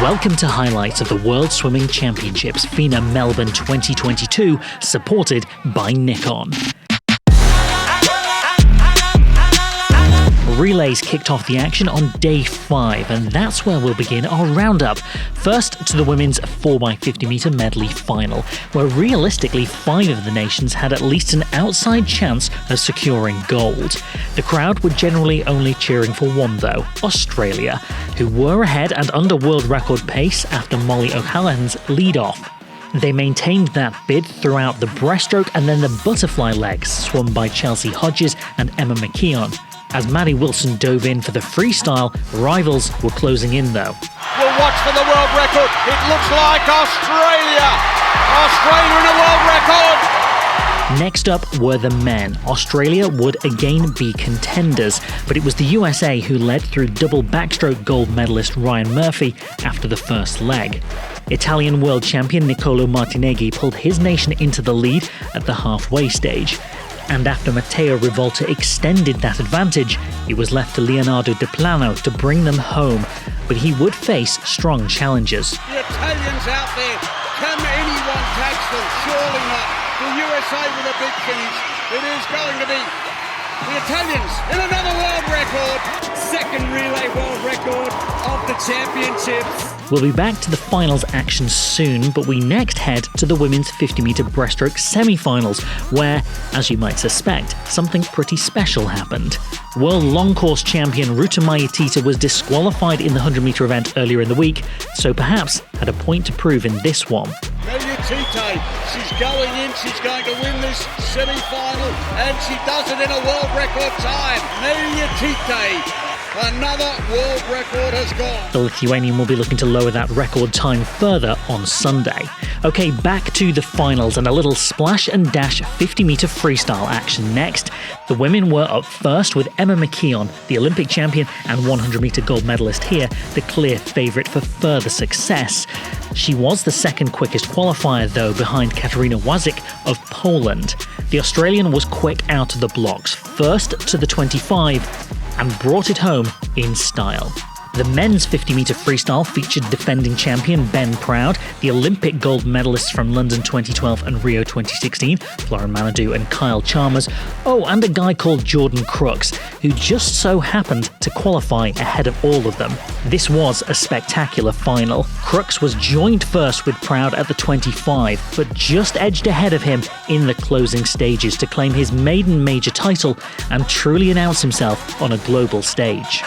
Welcome to highlights of the World Swimming Championships FINA Melbourne 2022, supported by Nikon. Relays kicked off the action on day 5, and that's where we'll begin our roundup. First to the women's 4x50 metre medley final, where realistically 5 of the nations had at least an outside chance of securing gold. The crowd were generally only cheering for one though, Australia, who were ahead and under world record pace after Molly O'Callaghan's lead-off. They maintained that bid throughout the breaststroke and then the butterfly legs, swum by Chelsea Hodges and Emma McKeon. As Maddie Wilson dove in for the freestyle, rivals were closing in though. We'll watch for the world record. It looks like Australia. Australia in a world record. Next up were the men. Australia would again be contenders, but it was the USA who led through double backstroke gold medalist Ryan Murphy after the first leg. Italian world champion Nicolo Martineghi pulled his nation into the lead at the halfway stage. And after Matteo Rivolta extended that advantage, it was left to Leonardo De Plano to bring them home, but he would face strong challenges. The Italians out there, can anyone catch them? Surely not. The USA with a big finish. It is going to be the Italians in another world record. Second relay world record of the championships. We'll be back to the finals action soon, but we next head to the women's 50-metre breaststroke semi-finals, where, as you might suspect, something pretty special happened. World long course champion Ruta Mayatita was disqualified in the 100-metre event earlier in the week, so perhaps had a point to prove in this one. Mayatita, she's going in, she's going to win this semi-final, and she does it in a world record time. Mayatita. Another world record has gone. The Lithuanian will be looking to lower that record time further on Sunday. Okay, back to the finals and a little splash and dash 50-metre freestyle action next. The women were up first with Emma McKeon, the Olympic champion and 100-metre gold medalist here, the clear favourite for further success. She was the second quickest qualifier though, behind Katarina Wazik of Poland. The Australian was quick out of the blocks, first to the 25, and brought it home in style. The men's 50-metre freestyle featured defending champion Ben Proud, the Olympic gold medalists from London 2012 and Rio 2016, Florin Manadou and Kyle Chalmers, and a guy called Jordan Crooks, who just so happened to qualify ahead of all of them. This was a spectacular final. Crooks was joint first with Proud at the 25, but just edged ahead of him in the closing stages to claim his maiden major title and truly announce himself on a global stage.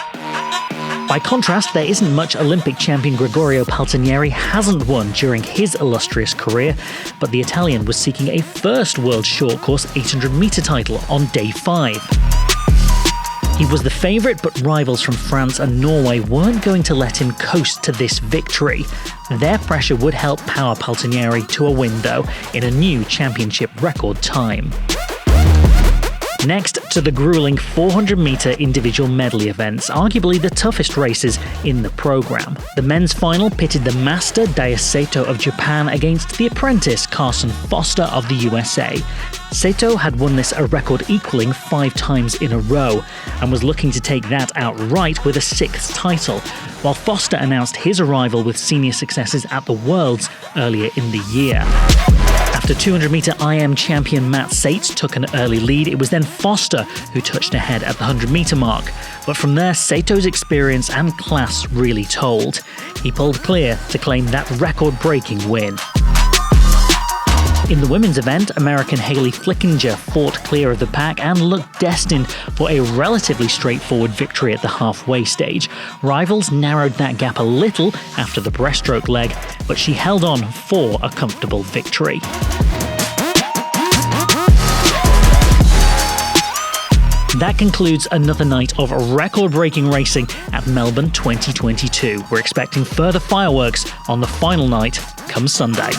By contrast, there isn't much Olympic champion Gregorio Paltinieri hasn't won during his illustrious career, but the Italian was seeking a first world short course 800-metre title on day 5. He was the favourite, but rivals from France and Norway weren't going to let him coast to this victory. Their pressure would help power Paltinieri to a win though, in a new championship record time. Next to the grueling 400-metre individual medley events, arguably the toughest races in the programme. The men's final pitted the master Daya Sato of Japan against the apprentice Carson Foster of the USA. Sato had won this a record equalling 5 times in a row, and was looking to take that outright with a 6th title, while Foster announced his arrival with senior successes at the Worlds earlier in the year. After 200-metre IM champion Matt Sates took an early lead, it was then Foster who touched ahead at the 100-metre mark. But from there, Sato's experience and class really told. He pulled clear to claim that record-breaking win. In the women's event, American Haley Flickinger fought clear of the pack and looked destined for a relatively straightforward victory at the halfway stage. Rivals narrowed that gap a little after the breaststroke leg, but she held on for a comfortable victory. That concludes another night of record-breaking racing at Melbourne 2022. We're expecting further fireworks on the final night come Sunday.